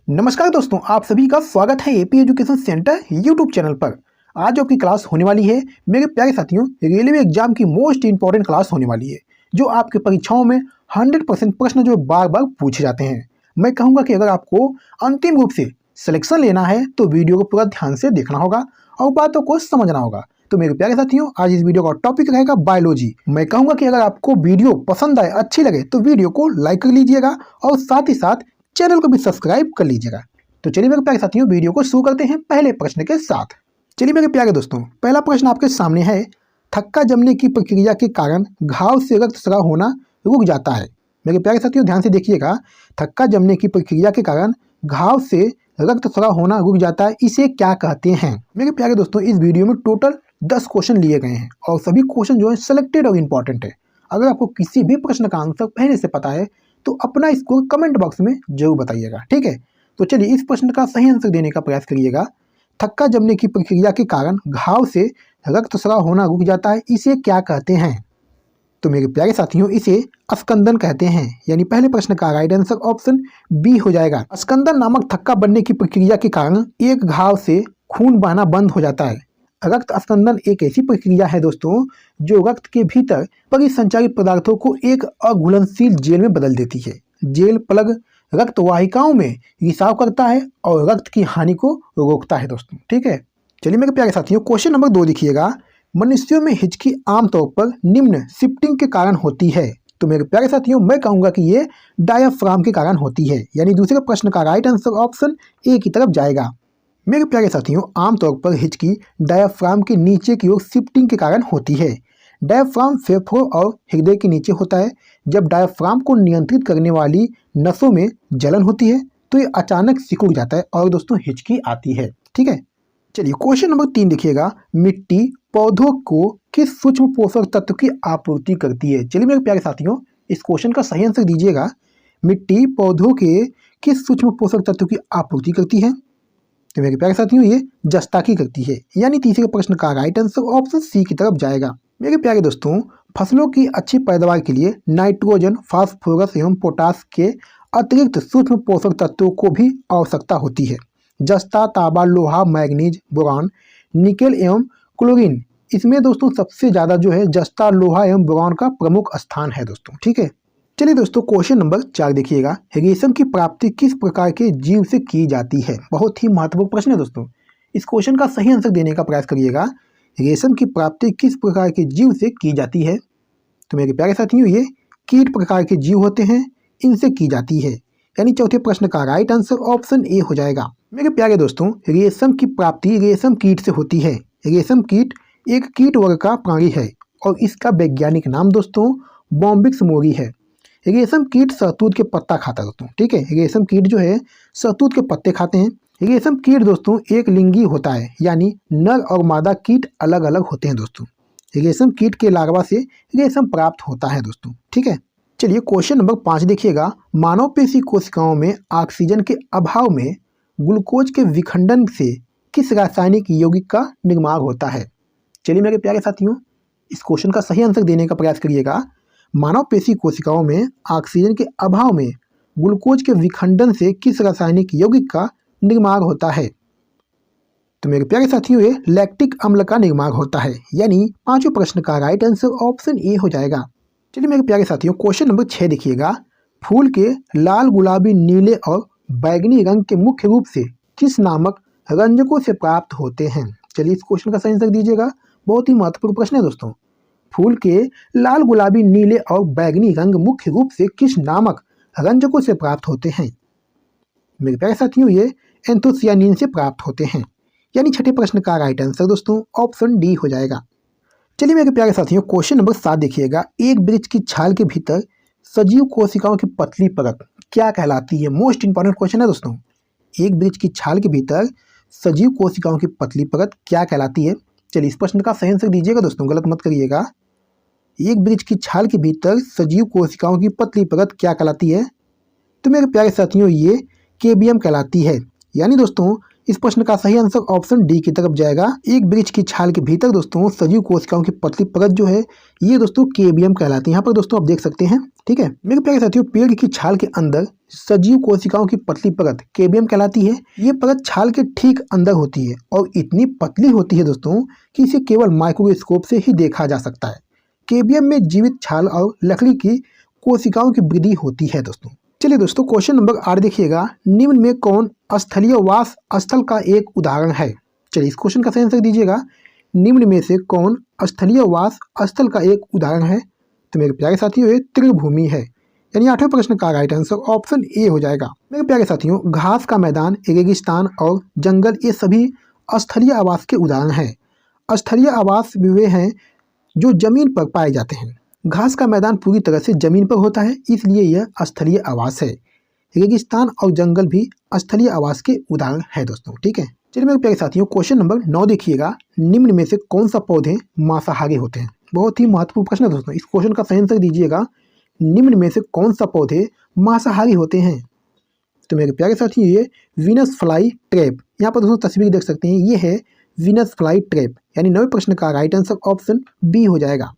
नमस्कार दोस्तों, आप सभी का स्वागत है AP education centre YouTube channel पर। आज आपकी क्लास होने वाली है मेरे प्यारे साथियों, रेलवे एग्जाम की मोस्ट इंपॉर्टेंट क्लास होने वाली है, जो आपके परीक्षाओं में 100% प्रश्न जो बार बार पूछे जाते हैं। मैं कहूँगा कि अगर आपको अंतिम रूप से सिलेक्शन लेना है तो वीडियो को पूरा ध्यान से देखना होगा और बातों को समझना होगा। तो मेरे प्यारे साथियों, आज इस वीडियो का टॉपिक रहेगा बायोलॉजी। मैं कहूँगा कि अगर आपको वीडियो पसंद आए, अच्छी लगे तो वीडियो को लाइक कर लीजिएगा और साथ ही साथ चैनल को भी सब्सक्राइब कर लीजिएगा। तो चलिए मेरे प्यारे साथियों, वीडियो को शुरू करते हैं पहले प्रश्न के साथ। चलिए मेरे प्यारे दोस्तों, पहला प्रश्न आपके सामने है, थक्का जमने की प्रक्रिया के कारण घाव से रक्तस्राव होना रुक जाता है। मेरे प्यारे साथियों ध्यान से देखिएगा, थक्का जमने की प्रक्रिया के कारण घाव से रक्तस्राव होना रुक जाता है, इसे क्या कहते हैं। मेरे प्यारे दोस्तों, इस वीडियो में टोटल 10 क्वेश्चन लिए गए हैं और सभी क्वेश्चन जो है सिलेक्टेड और इम्पॉर्टेंट है। अगर आपको किसी भी प्रश्न का आंसर पहले से पता है तो अपना स्कोर कमेंट बॉक्स में जरूर बताइएगा, ठीक है। तो चलिए इस प्रश्न का सही आंसर देने का प्रयास करिएगा। थक्का जमने की प्रक्रिया के कारण घाव से रक्तस्राव होना रुक जाता है, इसे क्या कहते हैं। तो मेरे प्यारे साथियों, इसे स्कंदन कहते हैं। यानी पहले प्रश्न का राइट आंसर ऑप्शन बी हो जाएगा। स्कंदन नामक थक्का बनने की प्रक्रिया के कारण एक घाव से खून बहना बंद हो जाता है। रक्त स्कंदन एक ऐसी प्रक्रिया है दोस्तों, जो रक्त के भीतर परिसंचारित पदार्थों को एक अघुलनशील जेल में बदल देती है। जेल प्लग रक्त वाहिकाओं में रिसाव करता है और रक्त की हानि को रोकता है दोस्तों, ठीक है। चलिए मेरे प्यारे साथियों, क्वेश्चन नंबर 2 देखिएगा। मनुष्यों में हिचकी आमतौर पर निम्न शिफ्टिंग के कारण होती है। तो मेरे प्यारे साथियों, मैं कहूँगा कि ये डायाफ्राम के कारण होती है। यानी दूसरे प्रश्न का राइट आंसर ऑप्शन ए की तरफ जाएगा। मेरे प्यारे साथियों, आमतौर पर हिचकी डायाफ्राम के नीचे की ओर शिफ्टिंग के कारण होती है। डायाफ्राम फेफड़ों और हृदय के नीचे होता है। जब डायाफ्राम को नियंत्रित करने वाली नसों में जलन होती है तो ये अचानक सिकुड़ जाता है और दोस्तों हिचकी आती है, ठीक है। चलिए क्वेश्चन नंबर 3 देखिएगा। मिट्टी पौधों को किस सूक्ष्म पोषक तत्व की आपूर्ति करती है। चलिए मेरे प्यारे साथियों, इस क्वेश्चन का सही आंसर दीजिएगा। मिट्टी पौधों के किस सूक्ष्म पोषक तत्व की आपूर्ति करती है। तो मेरे प्यारे साथियों, ये जस्ता की करती है। यानी तीसरे प्रश्न का राइट आंसर ऑप्शन सी की तरफ जाएगा। मेरे प्यारे दोस्तों, फसलों की अच्छी पैदावार के लिए नाइट्रोजन, फास्फोरस एवं पोटास के अतिरिक्त सूक्ष्म पोषक तत्वों को भी आवश्यकता होती है। जस्ता, तांबा, लोहा, मैग्नीज, बोरान, निकेल एवं क्लोरीन, इसमें दोस्तों सबसे ज़्यादा जो है जस्ता, लोहा एवं बोरान का प्रमुख स्थान है दोस्तों, ठीक है। चलिए दोस्तों क्वेश्चन नंबर 4 देखिएगा। रेशम की प्राप्ति किस प्रकार के जीव से की जाती है। बहुत ही महत्वपूर्ण प्रश्न है दोस्तों, इस क्वेश्चन का सही आंसर देने का प्रयास करिएगा। रेशम की प्राप्ति किस प्रकार के जीव से की जाती है। तो मेरे प्यारे साथियों, ये कीट प्रकार के जीव होते हैं, इनसे की जाती है। यानी चौथे प्रश्न का राइट आंसर ऑप्शन ए हो जाएगा। मेरे प्यारे दोस्तों, रेशम की प्राप्ति रेशम कीट से होती है। रेशम कीट एक कीट वर्ग का प्राणी है और इसका वैज्ञानिक नाम दोस्तों बॉम्बिक्स मोरी है। रेशम कीट शहतूत के पत्ता खाता है दोस्तों, ठीक है। रेशम कीट जो है शहतूत के पत्ते खाते हैं। रेशम कीट दोस्तों एक लिंगी होता है, यानी नर और मादा कीट अलग अलग होते हैं दोस्तों। रेशम कीट के लार्वा से रेशम प्राप्त होता है दोस्तों, ठीक है। चलिए क्वेश्चन नंबर 5 देखिएगा। मानव पेशी कोशिकाओं में ऑक्सीजन के अभाव में ग्लूकोज के विखंडन से किस रासायनिक यौगिक का निर्माण होता है। चलिए मेरे प्यारे साथियों, इस क्वेश्चन का सही आंसर देने का प्रयास करिएगा। मानव पेशी कोशिकाओं में ऑक्सीजन के अभाव में ग्लूकोज के विखंडन से किस रासायनिक यौगिक का निर्माण होता है। तो मेरे प्यारे साथियों, ये लैक्टिक अम्ल का निर्माण होता है। यानी पांचवें प्रश्न का राइट आंसर ऑप्शन ए हो जाएगा। चलिए मेरे प्यारे साथियों, क्वेश्चन नंबर 6 देखिएगा। फूल के लाल, गुलाबी, नीले और बैगनी रंग के मुख्य रूप से किस नामक रंजकों से प्राप्त होते हैं। चलिए इस क्वेश्चन का सही आंसर दीजिएगा। बहुत ही महत्वपूर्ण प्रश्न है दोस्तों। फूल के लाल, गुलाबी, नीले और बैगनी रंग मुख्य रूप से किस नामक रंजकों से प्राप्त होते हैं। मेरे प्यारे साथियों, ये एंथोसियानिन से प्राप्त होते हैं। यानी छठे प्रश्न का राइट आंसर दोस्तों ऑप्शन डी हो जाएगा। चलिए मेरे प्यारे साथियों, क्वेश्चन नंबर 7 देखिएगा। एक वृक्ष की छाल के भीतर सजीव कोशिकाओं की पतली परत क्या कहलाती है। मोस्ट इंपॉर्टेंट क्वेश्चन है दोस्तों। एक वृक्ष की छाल के भीतर सजीव कोशिकाओं की पतली परत क्या कहलाती है। चलिए इस प्रश्न का सही आंसर दीजिएगा दोस्तों, गलत मत करिएगा। एक वृक्ष की छाल के भीतर सजीव कोशिकाओं की पतली परत क्या कहलाती है। तो मेरे प्यारे साथियों, ये केबियम कहलाती है। यानी दोस्तों इस प्रश्न का सही आंसर ऑप्शन डी की तरफ जाएगा। एक वृक्ष की छाल के भीतर दोस्तों सजीव कोशिकाओं की पतली परत जो है ये दोस्तों केबियम कहलाती है। यहाँ पर दोस्तों आप देख सकते हैं ठीक है मेरे प्यारे साथियों, पेड़ की छाल के अंदर सजीव कोशिकाओं की पतली परत केबियम कहलाती है। ये परत छाल के ठीक अंदर होती है और इतनी पतली होती है दोस्तों कि इसे केवल माइक्रोस्कोप से ही देखा जा सकता है। केबियम में जीवित छाल और लकड़ी की कोशिकाओं की वृद्धि होती है दोस्तों। चलिए दोस्तों, क्वेश्चन नंबर 8 देखिएगा। निम्न में कौन स्थलीय वास स्थल का एक उदाहरण है? चलिए इस क्वेश्चन का सही आंसर दीजिएगा। निम्न में से कौन स्थलीय वास स्थल का एक उदाहरण है? तो मेरे प्यारे साथियों ये तृणभूमि है, यानी 8वें प्रश्न का राइट आंसर ऑप्शन ए हो जाएगा। मेरे प्यारे साथियों, घास का मैदान, रेगिस्तान और जंगल ये सभी स्थलीय आवास के उदाहरण हैं। स्थलीय आवास वे हैं जो जमीन पर पाए जाते हैं। घास का मैदान पूरी तरह से जमीन पर होता है, इसलिए यह स्थलीय आवास है। रेगिस्तान और जंगल भी स्थलीय आवास के उदाहरण है दोस्तों। ठीक है, चलिए मेरे प्यारे साथियों, क्वेश्चन नंबर 9 देखिएगा। निम्न में से कौन सा पौधे मांसाहारी होते हैं? बहुत ही महत्वपूर्ण प्रश्न है दोस्तों, इस क्वेश्चन का सही आंसर दीजिएगा। निम्न में से कौन सा पौधे मांसाहारी होते हैं? तो मेरे प्यारे साथियों ये वीनस फ्लाई ट्रैप, यहाँ पर दोस्तों तस्वीर देख सकते हैं, ये है वीनस फ्लाई ट्रैप, यानी 9वें प्रश्न का राइट आंसर ऑप्शन बी हो जाएगा।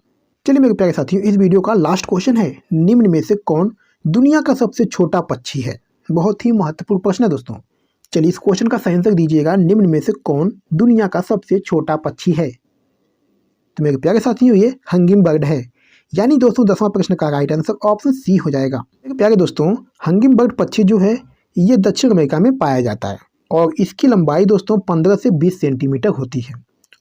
चलिए मेरे प्यारे साथियों, इस वीडियो का लास्ट क्वेश्चन है। निम्न में से कौन दुनिया का सबसे छोटा पक्षी है? बहुत ही महत्वपूर्ण प्रश्न है दोस्तों। चलिए इस क्वेश्चन का सही आंसर दीजिएगा। निम्न में से कौन दुनिया का सबसे छोटा पक्षी है? तो मेरे प्यारे साथियों ये हंगिंग बर्ड है, यानी दोस्तों 10वां प्रश्न का राइट आंसर ऑप्शन सी हो जाएगा। मेरे प्यारे दोस्तों, हंगिंग बर्ड पक्षी जो है ये दक्षिण अमेरिका में पाया जाता है और इसकी लंबाई दोस्तों 15 से 20 सेंटीमीटर होती है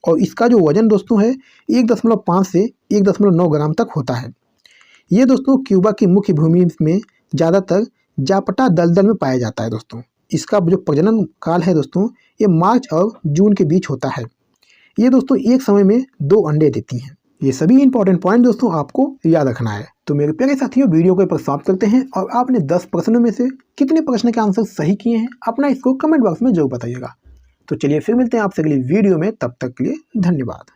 और इसका जो वजन दोस्तों है 1.5 से 1.9 ग्राम तक होता है। ये दोस्तों क्यूबा की मुख्य भूमि में ज़्यादातर जापटा दलदल में पाया जाता है दोस्तों। इसका जो प्रजनन काल है दोस्तों ये मार्च और जून के बीच होता है। ये दोस्तों एक समय में 2 अंडे देती हैं। ये सभी इंपॉर्टेंट पॉइंट दोस्तों आपको याद रखना है। तो मेरे प्यारे साथियों वीडियो को समाप्त करते हैं और आपने 10 प्रश्नों में से कितने प्रश्न के आंसर सही किए हैं अपना इसको कमेंट बॉक्स में जरूर बताइएगा। तो चलिए फिर मिलते हैं आपसे अगली वीडियो में, तब तक के लिए धन्यवाद।